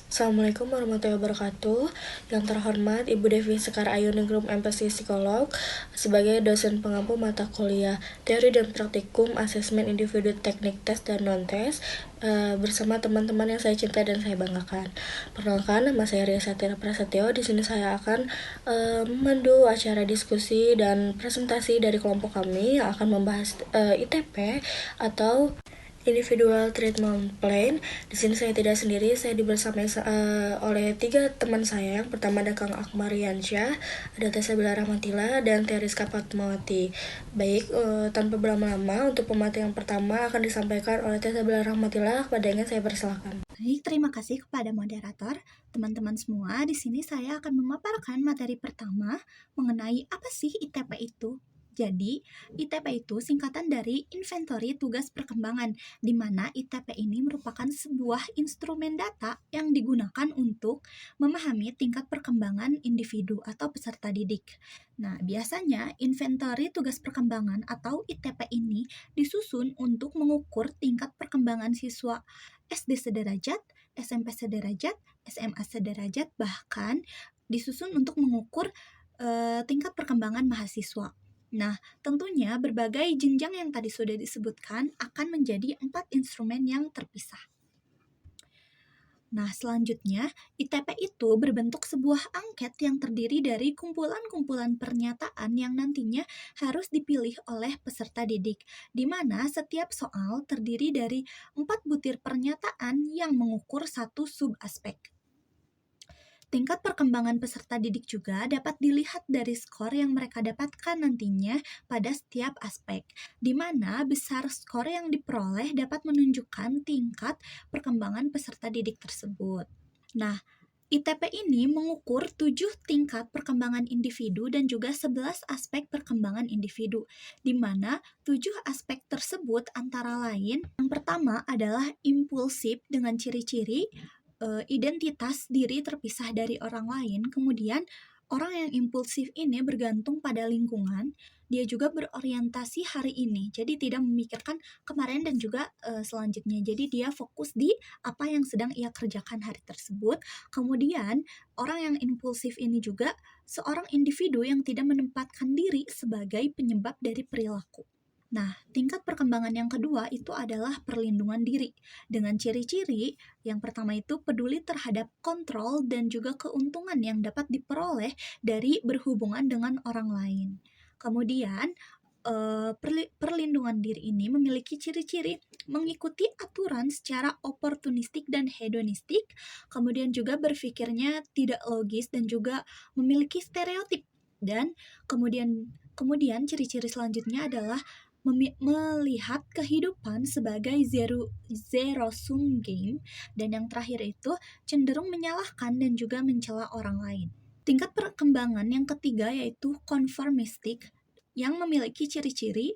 Assalamualaikum warahmatullahi wabarakatuh. Yang terhormat Ibu Devi Sekar Ayuningrum MPC Psikolog sebagai dosen pengampu mata kuliah Teori dan Praktikum Asesmen Individu Teknik Tes dan Non-Tes bersama teman-teman yang saya cintai dan saya banggakan. Perkenalkan, nama saya Ria Satira Prasetyo. Di sini saya akan memandu acara diskusi dan presentasi dari kelompok kami yang akan membahas ITP atau Individual Treatment Plan. Di sini saya tidak sendiri, saya dibersamai oleh 3 teman saya. Yang pertama ada Kang Akbar Yansyah, ada Tessa Bila Rahmatila, dan Teriska Fatmawati. Baik, tanpa berlama-lama, untuk pemateri yang pertama akan disampaikan oleh Tessa Bila Rahmatila. Kepadanya saya persilakan. Baik, terima kasih kepada moderator. Teman-teman semua, di sini saya akan memaparkan materi pertama mengenai apa sih ITP itu. Jadi, ITP itu singkatan dari Inventory Tugas Perkembangan, di mana ITP ini merupakan sebuah instrumen data yang digunakan untuk memahami tingkat perkembangan individu atau peserta didik. Nah, biasanya Inventory Tugas Perkembangan atau ITP ini disusun untuk mengukur tingkat perkembangan siswa SD sederajat, SMP sederajat, SMA sederajat, bahkan disusun untuk mengukur tingkat perkembangan mahasiswa. Nah, tentunya berbagai jenjang yang tadi sudah disebutkan akan menjadi 4 instrumen yang terpisah. Nah, selanjutnya, ITP itu berbentuk sebuah angket yang terdiri dari kumpulan-kumpulan pernyataan yang nantinya harus dipilih oleh peserta didik, di mana setiap soal terdiri dari 4 butir pernyataan yang mengukur satu subaspek. Tingkat perkembangan peserta didik juga dapat dilihat dari skor yang mereka dapatkan nantinya pada setiap aspek, di mana besar skor yang diperoleh dapat menunjukkan tingkat perkembangan peserta didik tersebut. Nah, ITP ini mengukur 7 tingkat perkembangan individu dan juga 11 aspek perkembangan individu, di mana 7 aspek tersebut antara lain, yang pertama adalah impulsif dengan ciri-ciri identitas diri terpisah dari orang lain. Kemudian orang yang impulsif ini bergantung pada lingkungan, dia juga berorientasi hari ini, jadi tidak memikirkan kemarin dan juga selanjutnya. Jadi dia fokus di apa yang sedang ia kerjakan hari tersebut. Kemudian orang yang impulsif ini juga seorang individu yang tidak menempatkan diri sebagai penyebab dari perilaku. Nah, tingkat perkembangan yang kedua itu adalah perlindungan diri. Dengan ciri-ciri, yang pertama itu peduli terhadap kontrol dan juga keuntungan yang dapat diperoleh dari berhubungan dengan orang lain. Kemudian, perlindungan diri ini memiliki ciri-ciri mengikuti aturan secara oportunistik dan hedonistik, kemudian juga berpikirnya tidak logis dan juga memiliki stereotip. Dan kemudian ciri-ciri selanjutnya adalah melihat kehidupan sebagai zero-sum game, dan yang terakhir itu cenderung menyalahkan dan juga mencela orang lain. Tingkat perkembangan yang ketiga yaitu konformistik, yang memiliki ciri-ciri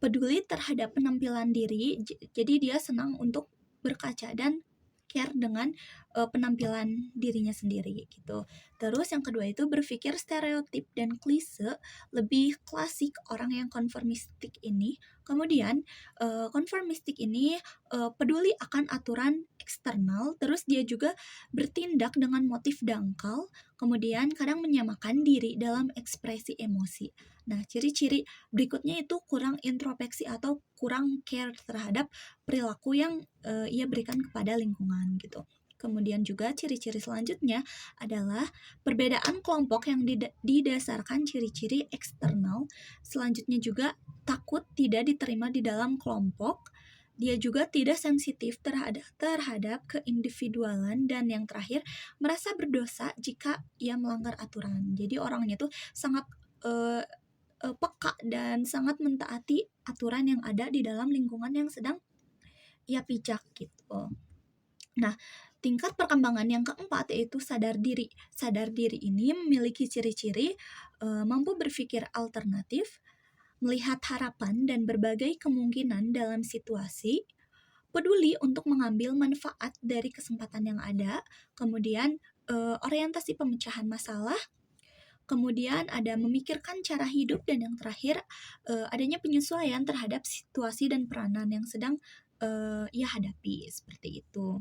peduli terhadap penampilan diri, jadi dia senang untuk berkaca dan care dengan penampilan dirinya sendiri gitu. Terus yang kedua itu berpikir stereotip dan klise, lebih klasik orang yang konformistik ini. Kemudian konformistik ini peduli akan aturan eksternal, terus dia juga bertindak dengan motif dangkal, kemudian kadang menyamakan diri dalam ekspresi emosi. Nah, ciri-ciri berikutnya itu kurang introspeksi atau kurang care terhadap perilaku yang ia berikan kepada lingkungan gitu. Kemudian juga ciri-ciri selanjutnya adalah perbedaan kelompok yang didasarkan ciri-ciri eksternal. Selanjutnya juga takut tidak diterima di dalam kelompok. Dia juga tidak sensitif terhadap keindividualan, dan yang terakhir merasa berdosa jika ia melanggar aturan. Jadi orangnya tuh sangat peka dan sangat mentaati aturan yang ada di dalam lingkungan yang sedang ia pijak gitu. Nah, tingkat perkembangan yang keempat yaitu sadar diri. Sadar diri ini memiliki ciri-ciri mampu berpikir alternatif, melihat harapan dan berbagai kemungkinan dalam situasi, peduli untuk mengambil manfaat dari kesempatan yang ada, kemudian orientasi pemecahan masalah, kemudian ada memikirkan cara hidup, dan yang terakhir adanya penyesuaian terhadap situasi dan peranan yang sedang ia hadapi, seperti itu.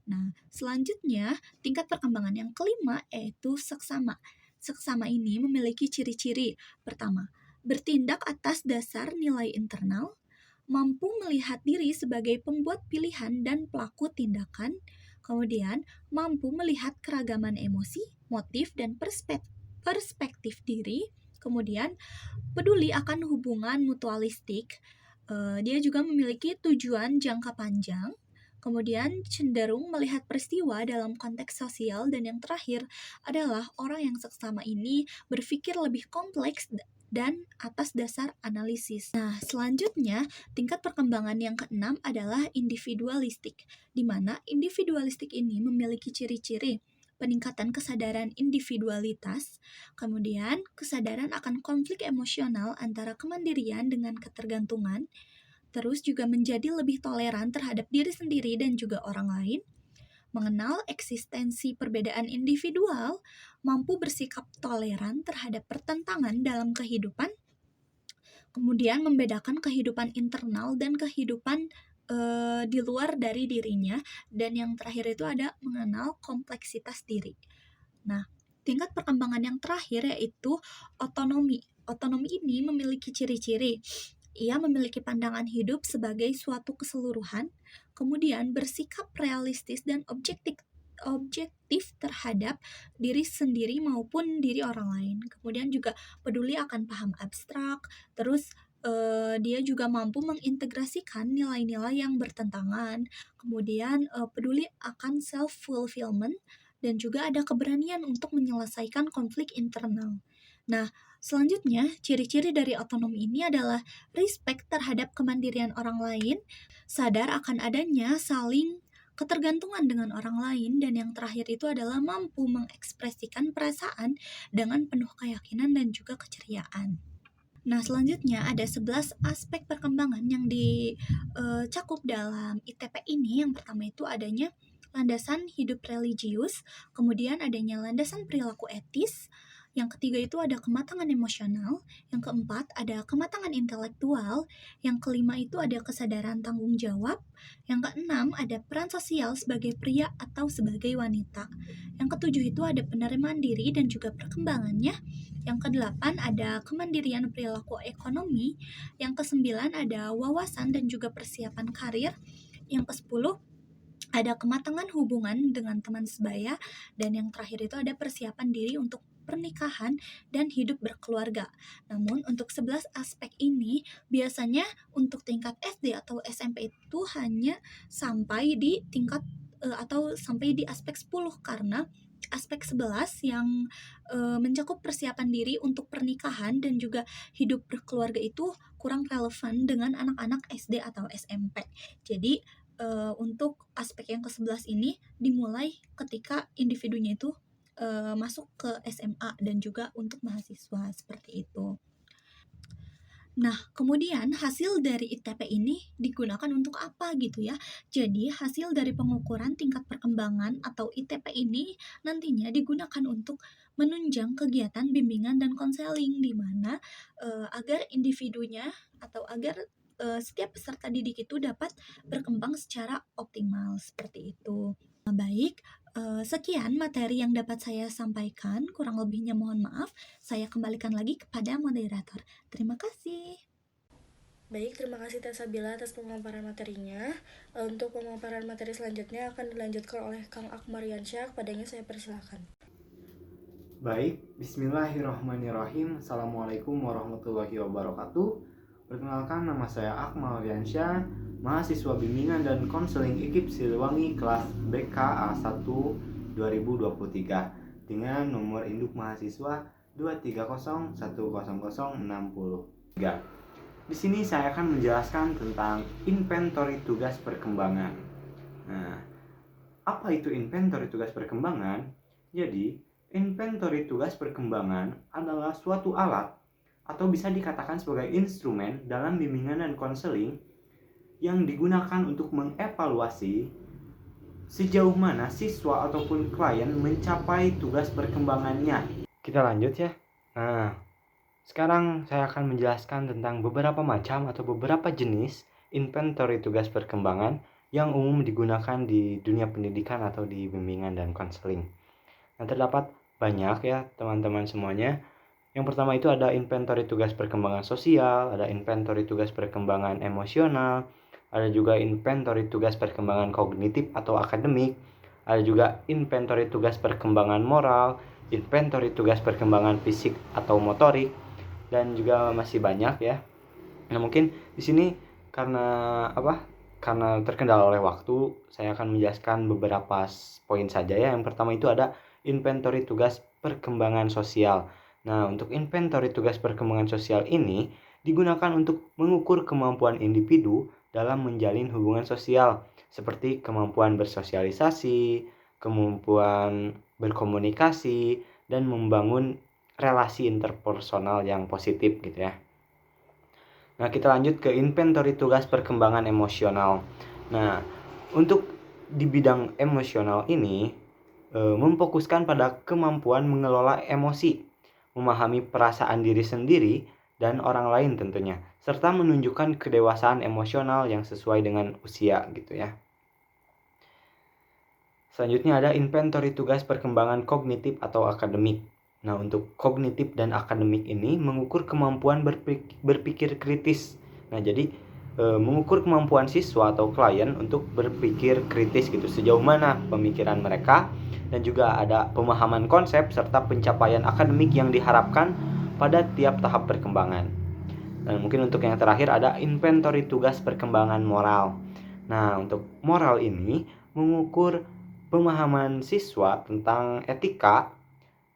Nah, selanjutnya tingkat perkembangan yang kelima yaitu seksama. Seksama ini memiliki ciri-ciri. Pertama, bertindak atas dasar nilai internal, mampu melihat diri sebagai pembuat pilihan dan pelaku tindakan, kemudian mampu melihat keragaman emosi, motif, dan perspektif diri, kemudian peduli akan hubungan mutualistik. Dia juga memiliki tujuan jangka panjang, kemudian cenderung melihat peristiwa dalam konteks sosial, dan yang terakhir adalah orang yang seksama ini berpikir lebih kompleks dan atas dasar analisis. Nah, selanjutnya, tingkat perkembangan yang keenam adalah individualistik, di mana individualistik ini memiliki ciri-ciri peningkatan kesadaran individualitas, kemudian kesadaran akan konflik emosional antara kemandirian dengan ketergantungan, terus juga menjadi lebih toleran terhadap diri sendiri dan juga orang lain, mengenal eksistensi perbedaan individual, mampu bersikap toleran terhadap pertentangan dalam kehidupan, kemudian membedakan kehidupan internal dan kehidupan di luar dari dirinya, dan yang terakhir itu ada mengenal kompleksitas diri. Nah, tingkat perkembangan yang terakhir yaitu otonomi. Otonomi ini memiliki ciri-ciri. Ia memiliki pandangan hidup sebagai suatu keseluruhan, kemudian bersikap realistis dan objektif terhadap diri sendiri maupun diri orang lain. Kemudian juga peduli akan paham abstrak, terus dia juga mampu mengintegrasikan nilai-nilai yang bertentangan, kemudian peduli akan self-fulfillment, dan juga ada keberanian untuk menyelesaikan konflik internal. Nah, selanjutnya, ciri-ciri dari otonomi ini adalah respect terhadap kemandirian orang lain, sadar akan adanya saling ketergantungan dengan orang lain, dan yang terakhir itu adalah mampu mengekspresikan perasaan dengan penuh keyakinan dan juga keceriaan. Nah, selanjutnya ada 11 aspek perkembangan yang dicakup dalam ITP ini. Yang pertama itu adanya landasan hidup religius, kemudian adanya landasan perilaku etis, yang ketiga itu ada kematangan emosional, yang keempat ada kematangan intelektual, yang kelima itu ada kesadaran tanggung jawab, yang keenam ada peran sosial sebagai pria atau sebagai wanita, yang ketujuh itu ada penerimaan diri dan juga perkembangannya, yang kedelapan ada kemandirian perilaku ekonomi, yang kesembilan ada wawasan dan juga persiapan karir, yang kesepuluh ada kematangan hubungan dengan teman sebaya, dan yang terakhir itu ada persiapan diri untuk pernikahan dan hidup berkeluarga. Namun untuk 11 aspek ini biasanya untuk tingkat SD atau SMP itu hanya sampai di tingkat atau sampai di aspek 10, karena aspek 11 yang mencakup persiapan diri untuk pernikahan dan juga hidup berkeluarga itu kurang relevan dengan anak-anak SD atau SMP. Jadi untuk aspek yang ke-11 ini dimulai ketika individunya itu masuk ke SMA dan juga untuk mahasiswa seperti itu. Nah, kemudian hasil dari ITP ini digunakan untuk apa gitu ya? Jadi, hasil dari pengukuran tingkat perkembangan atau ITP ini nantinya digunakan untuk menunjang kegiatan bimbingan dan konseling, di mana agar individunya atau agar setiap peserta didik itu dapat berkembang secara optimal seperti itu. Nah, baik, sekian materi yang dapat saya sampaikan, kurang lebihnya mohon maaf. Saya kembalikan lagi kepada moderator. Terima kasih. Baik, terima kasih Teh Sabila atas pemaparan materinya. Untuk pemaparan materi selanjutnya akan dilanjutkan oleh Kang Akmariansyah. Kepadanya saya persilakan. Baik, bismillahirrahmanirrahim. Assalamualaikum warahmatullahi wabarakatuh. Perkenalkan, nama saya Akmal Riansyah, mahasiswa bimbingan dan konseling IKIP Siliwangi kelas BK A1 2023 dengan nomor induk mahasiswa 230100063. Di sini saya akan menjelaskan tentang inventory tugas perkembangan. Nah, apa itu inventory tugas perkembangan? Jadi, inventory tugas perkembangan adalah suatu alat atau bisa dikatakan sebagai instrumen dalam bimbingan dan konseling yang digunakan untuk mengevaluasi sejauh mana siswa ataupun klien mencapai tugas perkembangannya. Kita lanjut ya. Nah, sekarang saya akan menjelaskan tentang beberapa macam atau beberapa jenis inventory tugas perkembangan yang umum digunakan di dunia pendidikan atau di bimbingan dan konseling. Nah, terdapat banyak ya teman-teman semuanya. Yang pertama itu ada inventory tugas perkembangan sosial, ada inventory tugas perkembangan emosional, ada juga inventory tugas perkembangan kognitif atau akademik, ada juga inventory tugas perkembangan moral, inventory tugas perkembangan fisik atau motorik, dan juga masih banyak ya. Nah, mungkin di sini karena Karena terkendala oleh waktu, saya akan menjelaskan beberapa poin saja ya. Yang pertama itu ada inventory tugas perkembangan sosial. Nah, untuk inventory tugas perkembangan sosial ini digunakan untuk mengukur kemampuan individu dalam menjalin hubungan sosial, seperti kemampuan bersosialisasi, kemampuan berkomunikasi, dan membangun relasi interpersonal yang positif gitu ya. Nah, kita lanjut ke inventory tugas perkembangan emosional. Nah, untuk di bidang emosional ini memfokuskan pada kemampuan mengelola emosi, memahami perasaan diri sendiri dan orang lain tentunya, serta menunjukkan kedewasaan emosional yang sesuai dengan usia gitu ya. Selanjutnya ada inventory tugas perkembangan kognitif atau akademik. Nah, untuk kognitif dan akademik ini mengukur kemampuan berpikir kritis. Nah, jadi mengukur kemampuan siswa atau klien untuk berpikir kritis gitu, sejauh mana pemikiran mereka, dan juga ada pemahaman konsep serta pencapaian akademik yang diharapkan pada tiap tahap perkembangan. Dan mungkin untuk yang terakhir ada inventory tugas perkembangan moral. Nah, untuk moral ini mengukur pemahaman siswa tentang etika,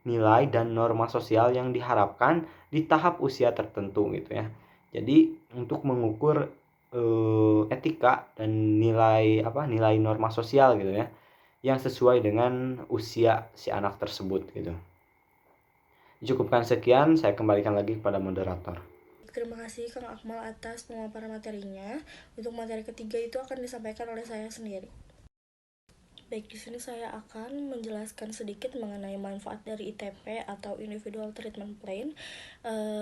nilai dan norma sosial yang diharapkan di tahap usia tertentu gitu ya. Jadi untuk mengukur etika dan nilai norma sosial gitu ya, yang sesuai dengan usia si anak tersebut gitu. Cukupkan sekian, saya kembalikan lagi kepada moderator. Terima kasih Kang Akmal atas pemaparan materinya. Untuk materi ketiga itu akan disampaikan oleh saya sendiri. Baik, di sini saya akan menjelaskan sedikit mengenai manfaat dari ITP atau Individual Treatment Plan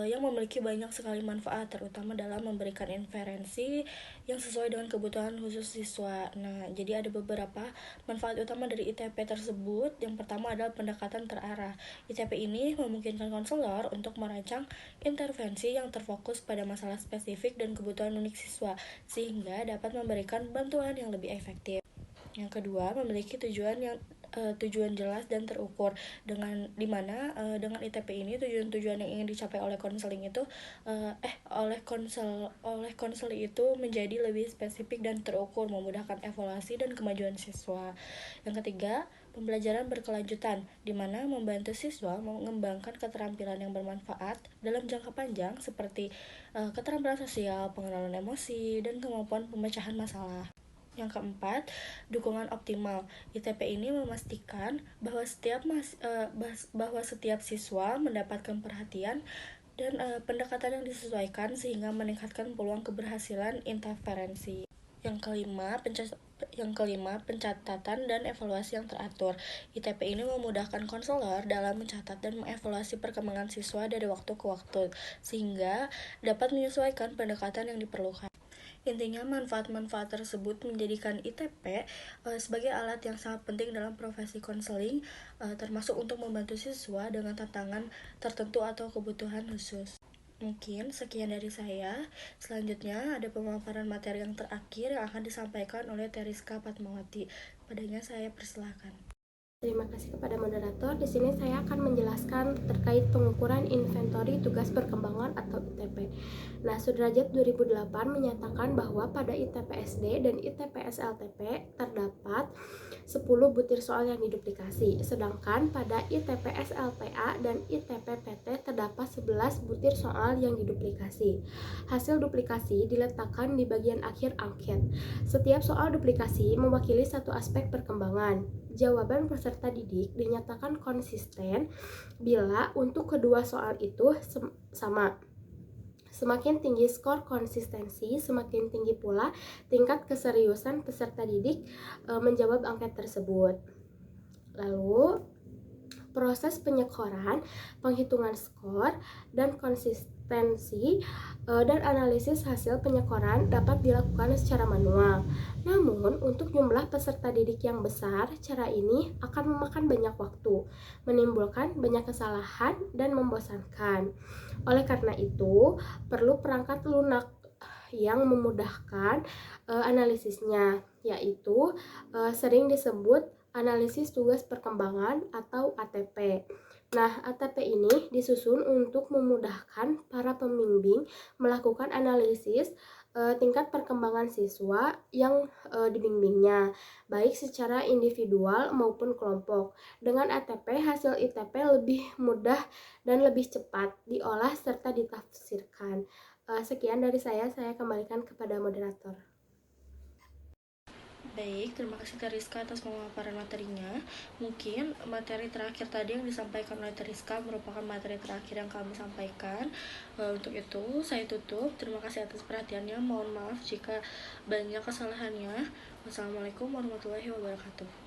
yang memiliki banyak sekali manfaat, terutama dalam memberikan inferensi yang sesuai dengan kebutuhan khusus siswa. Nah, jadi ada beberapa manfaat utama dari ITP tersebut. Yang pertama adalah pendekatan terarah. ITP ini memungkinkan konselor untuk merancang intervensi yang terfokus pada masalah spesifik dan kebutuhan unik siswa, sehingga dapat memberikan bantuan yang lebih efektif. Yang kedua, memiliki tujuan jelas dan terukur, dengan ITP ini tujuan yang ingin dicapai oleh konseling itu oleh konseling itu menjadi lebih spesifik dan terukur, memudahkan evaluasi dan kemajuan siswa. Yang ketiga, pembelajaran berkelanjutan, di mana membantu siswa mengembangkan keterampilan yang bermanfaat dalam jangka panjang seperti keterampilan sosial, pengenalan emosi, dan kemampuan pemecahan masalah. Yang keempat, dukungan optimal. ITP ini memastikan bahwa setiap siswa mendapatkan perhatian dan pendekatan yang disesuaikan sehingga meningkatkan peluang keberhasilan interferensi. Yang kelima, pencatatan dan evaluasi yang teratur. ITP ini memudahkan konselor dalam mencatat dan mengevaluasi perkembangan siswa dari waktu ke waktu, sehingga dapat menyesuaikan pendekatan yang diperlukan. Intinya, manfaat-manfaat tersebut menjadikan ITP sebagai alat yang sangat penting dalam profesi konseling, termasuk untuk membantu siswa dengan tantangan tertentu atau kebutuhan khusus. Mungkin sekian dari saya. Selanjutnya ada pemaparan materi yang terakhir yang akan disampaikan oleh Teriska Fatmawati. Padanya saya persilahkan. Terima kasih kepada moderator. Di sini saya akan menjelaskan terkait pengukuran inventory tugas perkembangan atau ITP. Nah, Sudrajat 2008 menyatakan bahwa pada ITP SD dan ITP SLTP terdapat 10 butir soal yang diduplikasi, sedangkan pada ITP SLTA dan ITP PT terdapat 11 butir soal yang diduplikasi. Hasil duplikasi diletakkan di bagian akhir angket. Setiap soal duplikasi mewakili satu aspek perkembangan. Jawaban peserta didik dinyatakan konsisten bila untuk kedua soal itu sama. Semakin tinggi skor konsistensi, semakin tinggi pula tingkat keseriusan peserta didik menjawab angket tersebut. Lalu, proses penyekoran, penghitungan skor, dan konsistensi dan analisis hasil penyekoran dapat dilakukan secara manual. Namun, untuk jumlah peserta didik yang besar, cara ini akan memakan banyak waktu, menimbulkan banyak kesalahan, dan membosankan. Oleh karena itu, perlu perangkat lunak yang memudahkan analisisnya, yaitu sering disebut analisis tugas perkembangan atau ATP. Nah, ATP ini disusun untuk memudahkan para pembimbing melakukan analisis tingkat perkembangan siswa yang dibimbingnya, baik secara individual maupun kelompok. Dengan ATP, hasil ITP lebih mudah dan lebih cepat diolah serta ditafsirkan. Sekian dari saya kembalikan kepada moderator. Baik, terima kasih Teriska atas pemaparan materinya. Mungkin materi terakhir tadi yang disampaikan oleh Teriska merupakan materi terakhir yang kami sampaikan. Untuk itu, saya tutup. Terima kasih atas perhatiannya. Mohon maaf jika banyak kesalahannya. Wassalamualaikum warahmatullahi wabarakatuh.